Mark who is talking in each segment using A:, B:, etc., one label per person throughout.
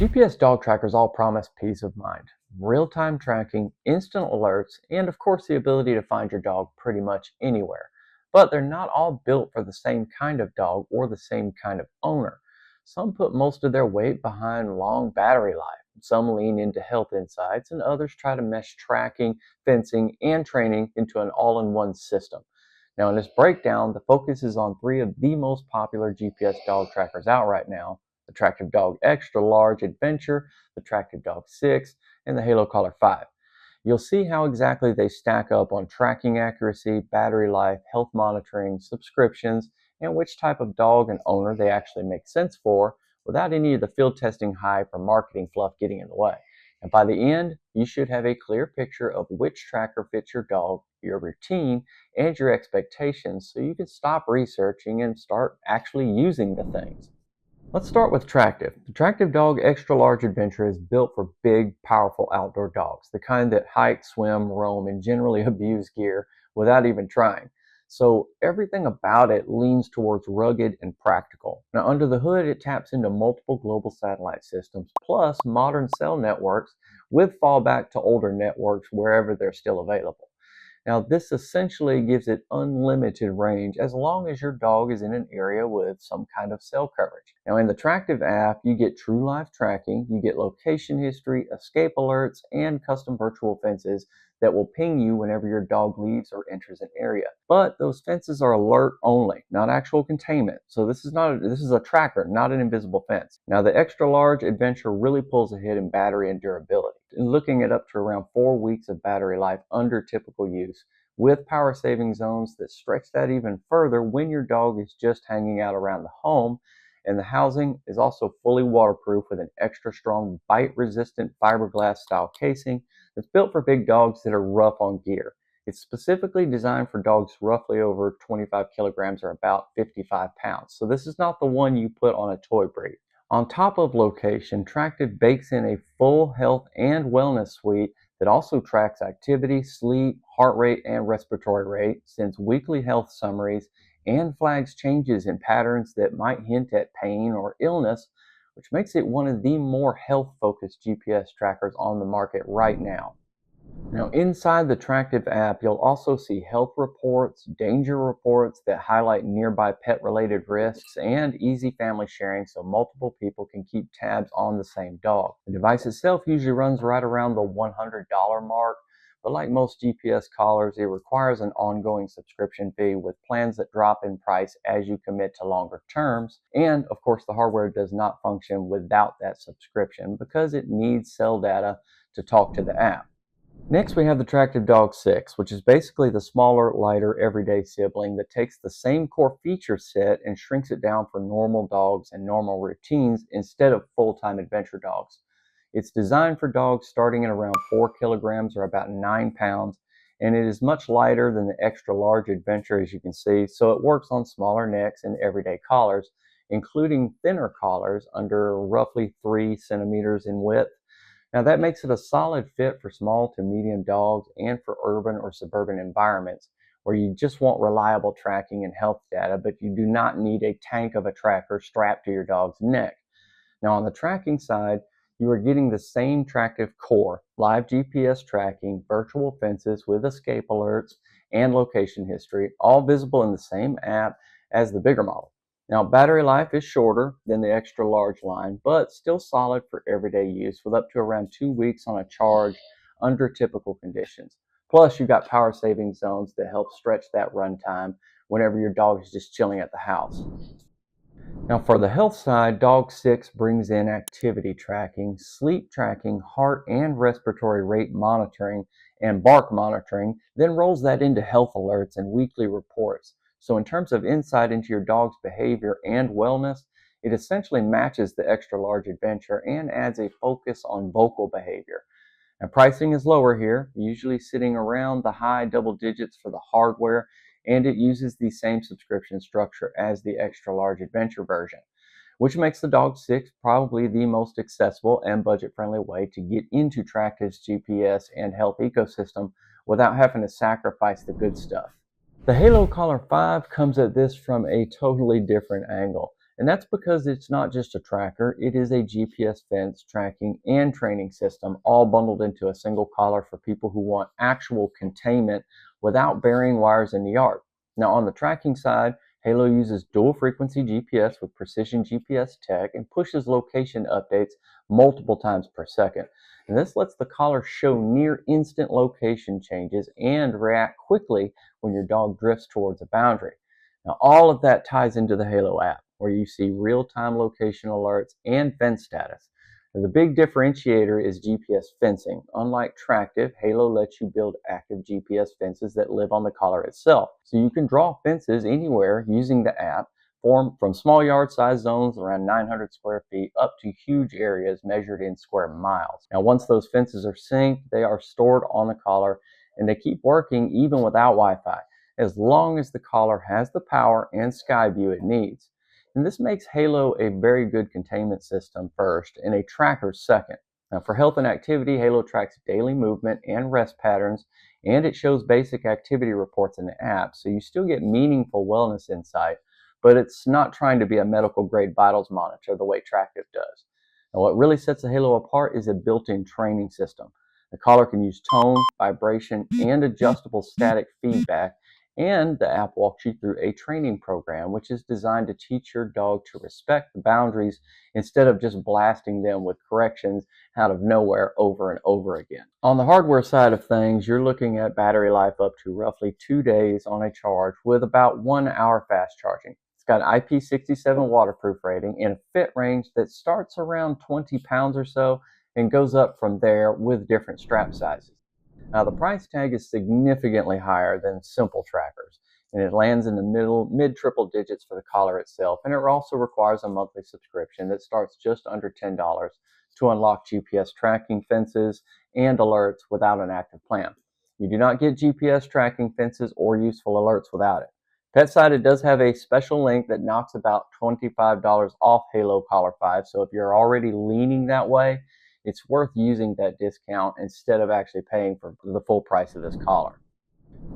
A: GPS dog trackers all promise peace of mind, real-time tracking, instant alerts, and of course the ability to find your dog pretty much anywhere. But they're not all built for the same kind of dog or the same kind of owner. Some put most of their weight behind long battery life. Some lean into health insights, and others try to mesh tracking, fencing, and training into an all-in-one system. Now, in this breakdown, the focus is on three of the most popular GPS dog trackers out right now: the Tractive Dog Extra Large Adventure, the Tractive Dog 6, and the Halo Collar 5. You'll see how exactly they stack up on tracking accuracy, battery life, health monitoring, subscriptions, and which type of dog and owner they actually make sense for without any of the field testing hype or marketing fluff getting in the way. And by the end, you should have a clear picture of which tracker fits your dog, your routine, and your expectations so you can stop researching and start actually using the things. Let's start with Tractive. The Tractive Dog Extra Large Adventure is built for big, powerful outdoor dogs, the kind that hike, swim, roam, and generally abuse gear without even trying. So everything about it leans towards rugged and practical. Now, under the hood, it taps into multiple global satellite systems, plus modern cell networks with fallback to older networks wherever they're still available. Now, this essentially gives it unlimited range as long as your dog is in an area with some kind of cell coverage. Now, in the Tractive app, you get true life tracking, you get location history, escape alerts, and custom virtual fences that will ping you whenever your dog leaves or enters an area. But those fences are alert only, not actual containment. So this is a tracker, not an invisible fence. Now, the Extra Large Adventure really pulls ahead in battery and durability, looking at up to around 4 weeks of battery life under typical use, with power saving zones that stretch that even further when your dog is just hanging out around the home. And the housing is also fully waterproof with an extra strong bite resistant fiberglass style casing that's built for big dogs that are rough on gear. It's specifically designed for dogs roughly over 25 kilograms or about 55 pounds. So this is not the one you put on a toy breed. On top of location, Tractive bakes in a full health and wellness suite that also tracks activity, sleep, heart rate, and respiratory rate, sends weekly health summaries, and flags changes in patterns that might hint at pain or illness, which makes it one of the more health-focused GPS trackers on the market right now. Now, inside the Tractive app, you'll also see health reports, danger reports that highlight nearby pet-related risks, and easy family sharing so multiple people can keep tabs on the same dog. The device itself usually runs right around the $100 mark, but like most GPS collars, it requires an ongoing subscription fee with plans that drop in price as you commit to longer terms. And of course, the hardware does not function without that subscription because it needs cell data to talk to the app. Next, we have the Tractive Dog 6, which is basically the smaller, lighter, everyday sibling that takes the same core feature set and shrinks it down for normal dogs and normal routines instead of full-time adventure dogs. It's designed for dogs starting at around 4 kilograms or about 9 pounds, and it is much lighter than the Extra Large Adventure, as you can see, so it works on smaller necks and everyday collars, including thinner collars under roughly 3 centimeters in width. Now, that makes it a solid fit for small to medium dogs and for urban or suburban environments where you just want reliable tracking and health data, but you do not need a tank of a tracker strapped to your dog's neck. Now, on the tracking side, you are getting the same Tractive core, live GPS tracking, virtual fences with escape alerts, and location history, all visible in the same app as the bigger model. Now, battery life is shorter than the Extra Large line, but still solid for everyday use with up to around 2 weeks on a charge under typical conditions. Plus, you've got power saving zones that help stretch that runtime whenever your dog is just chilling at the house. Now, for the health side, Dog 6 brings in activity tracking, sleep tracking, heart and respiratory rate monitoring, and bark monitoring, then rolls that into health alerts and weekly reports. So in terms of insight into your dog's behavior and wellness, it essentially matches the Extra Large Adventure and adds a focus on vocal behavior. Now, pricing is lower here, usually sitting around the high double digits for the hardware, and it uses the same subscription structure as the Extra Large Adventure version, which makes the Dog 6 probably the most accessible and budget-friendly way to get into Tractive's GPS and health ecosystem without having to sacrifice the good stuff. The Halo Collar 5 comes at this from a totally different angle. And that's because it's not just a tracker, it is a GPS fence, tracking, and training system all bundled into a single collar for people who want actual containment without burying wires in the yard. Now, on the tracking side, Halo uses dual frequency GPS with precision GPS tech and pushes location updates multiple times per second. And this lets the collar show near instant location changes and react quickly when your dog drifts towards a boundary. Now, all of that ties into the Halo app, where you see real-time location alerts and fence status. Now, the big differentiator is GPS fencing. Unlike Tractive, Halo lets you build active GPS fences that live on the collar itself. So you can draw fences anywhere using the app, form from small yard size zones around 900 square feet up to huge areas measured in square miles. Now, once those fences are synced, they are stored on the collar and they keep working even without Wi-Fi, as long as the collar has the power and sky view it needs. And this makes Halo a very good containment system first and a tracker second. Now, for health and activity, Halo tracks daily movement and rest patterns, and it shows basic activity reports in the app, so you still get meaningful wellness insight, but it's not trying to be a medical grade vitals monitor the way Tractive does. Now, what really sets the Halo apart is a built-in training system. The collar can use tone, vibration, and adjustable static feedback, and the app walks you through a training program, which is designed to teach your dog to respect the boundaries instead of just blasting them with corrections out of nowhere over and over again. On the hardware side of things, you're looking at battery life up to roughly 2 days on a charge with about 1 hour fast charging. It's got an IP67 waterproof rating and a fit range that starts around 20 pounds or so and goes up from there with different strap sizes. Now, the price tag is significantly higher than simple trackers, and it lands in the mid triple digits for the collar itself, and it also requires a monthly subscription that starts just under $10 to unlock GPS tracking fences and alerts without an active plan. You do not get GPS tracking fences or useful alerts without it. PetSided does have a special link that knocks about $25 off Halo Collar 5, so if you're already leaning that way, it's worth using that discount instead of actually paying for the full price of this collar.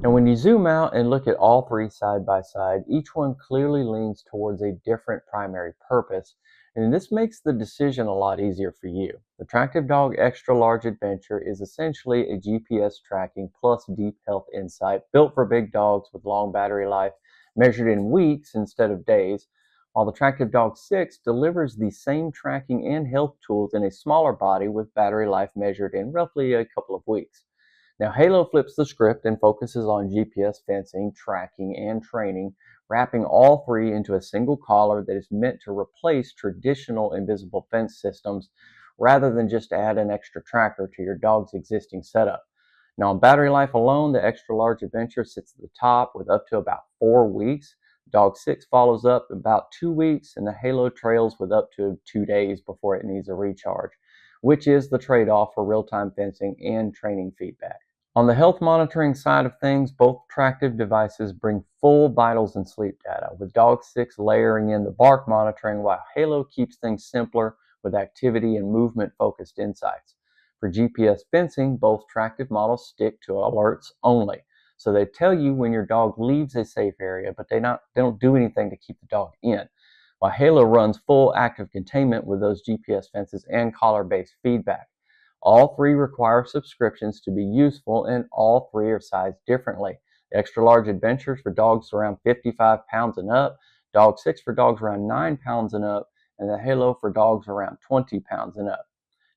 A: And when you zoom out and look at all three side by side, each one clearly leans towards a different primary purpose, and this makes the decision a lot easier for you. The Tractive Dog Extra Large Adventure is essentially a GPS tracking plus deep health insight built for big dogs with long battery life, measured in weeks instead of days, while the Tractive Dog 6 delivers the same tracking and health tools in a smaller body with battery life measured in roughly a couple of weeks. Now, Halo flips the script and focuses on GPS fencing, tracking, and training, wrapping all three into a single collar that is meant to replace traditional invisible fence systems rather than just add an extra tracker to your dog's existing setup. Now, on battery life alone, the Extra Large Adventure sits at the top with up to about 4 weeks. Dog 6 follows up about 2 weeks, and the Halo trails with up to 2 days before it needs a recharge, which is the trade-off for real-time fencing and training feedback. On the health monitoring side of things, both Tractive devices bring full vitals and sleep data, with Dog 6 layering in the bark monitoring while Halo keeps things simpler with activity and movement-focused insights. For GPS fencing, both Tractive models stick to alerts only. So they tell you when your dog leaves a safe area, but they don't do anything to keep the dog in. While Halo runs full active containment with those GPS fences and collar-based feedback. All three require subscriptions to be useful, and all three are sized differently. The Extra Large Adventures for dogs around 55 pounds and up, Dog 6 for dogs around 9 pounds and up, and the Halo for dogs around 20 pounds and up.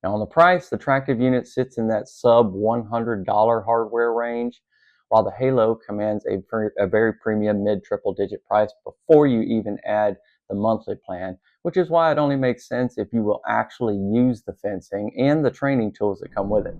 A: Now, on the price, the Tractive unit sits in that sub $100 hardware range, while the Halo commands a very premium mid triple digit price before you even add the monthly plan, which is why it only makes sense if you will actually use the fencing and the training tools that come with it.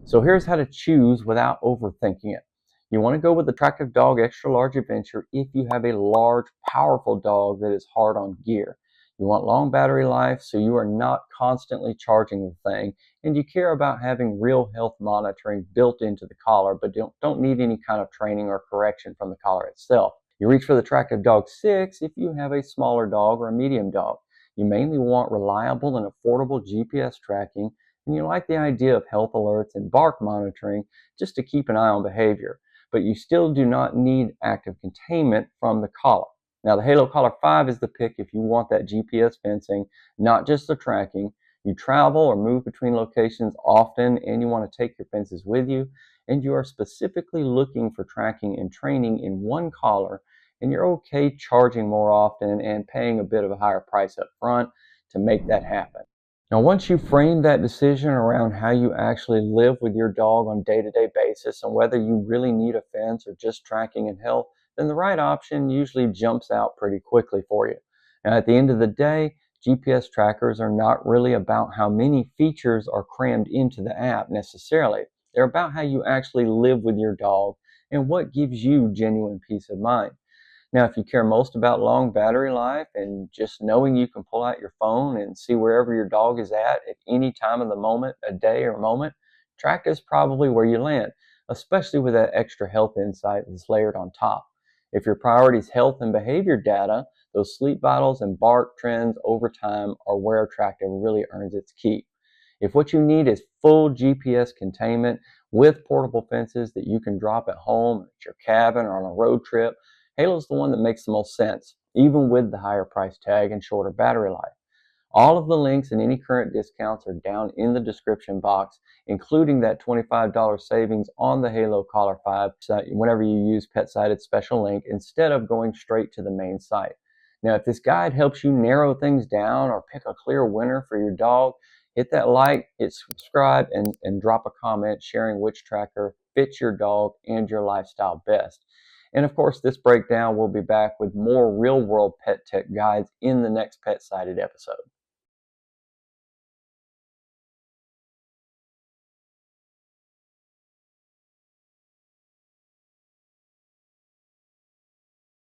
A: So here's how to choose without overthinking it. You want to go with the Tractive Dog Extra Large Adventure if you have a large, powerful dog that is hard on gear. You want long battery life so you are not constantly charging the thing, and you care about having real health monitoring built into the collar, but don't need any kind of training or correction from the collar itself. You reach for the Tractive Dog 6 if you have a smaller dog or a medium dog. You mainly want reliable and affordable GPS tracking, and you like the idea of health alerts and bark monitoring just to keep an eye on behavior, but you still do not need active containment from the collar. Now, the Halo Collar 5 is the pick if you want that GPS fencing, not just the tracking. You travel or move between locations often and you want to take your fences with you, and you are specifically looking for tracking and training in one collar, and you're okay charging more often and paying a bit of a higher price up front to make that happen. Now, once you frame that decision around how you actually live with your dog on a day-to-day basis and whether you really need a fence or just tracking and health, then the right option usually jumps out pretty quickly for you. Now, at the end of the day, GPS trackers are not really about how many features are crammed into the app necessarily. They're about how you actually live with your dog and what gives you genuine peace of mind. Now, if you care most about long battery life and just knowing you can pull out your phone and see wherever your dog is at any time of the moment, a day or moment, track is probably where you land, especially with that extra health insight that's layered on top. If your priority is health and behavior data, those sleep vitals and bark trends over time are where Tractive really earns its keep. If what you need is full GPS containment with portable fences that you can drop at home, at your cabin, or on a road trip, Halo's the one that makes the most sense, even with the higher price tag and shorter battery life. All of the links and any current discounts are down in the description box, including that $25 savings on the Halo Collar 5 whenever you use PetSided's special link instead of going straight to the main site. Now, if this guide helps you narrow things down or pick a clear winner for your dog, hit that like, hit subscribe, and drop a comment sharing which tracker fits your dog and your lifestyle best. And of course, this breakdown will be back with more real world pet tech guides in the next Pet Sided episode.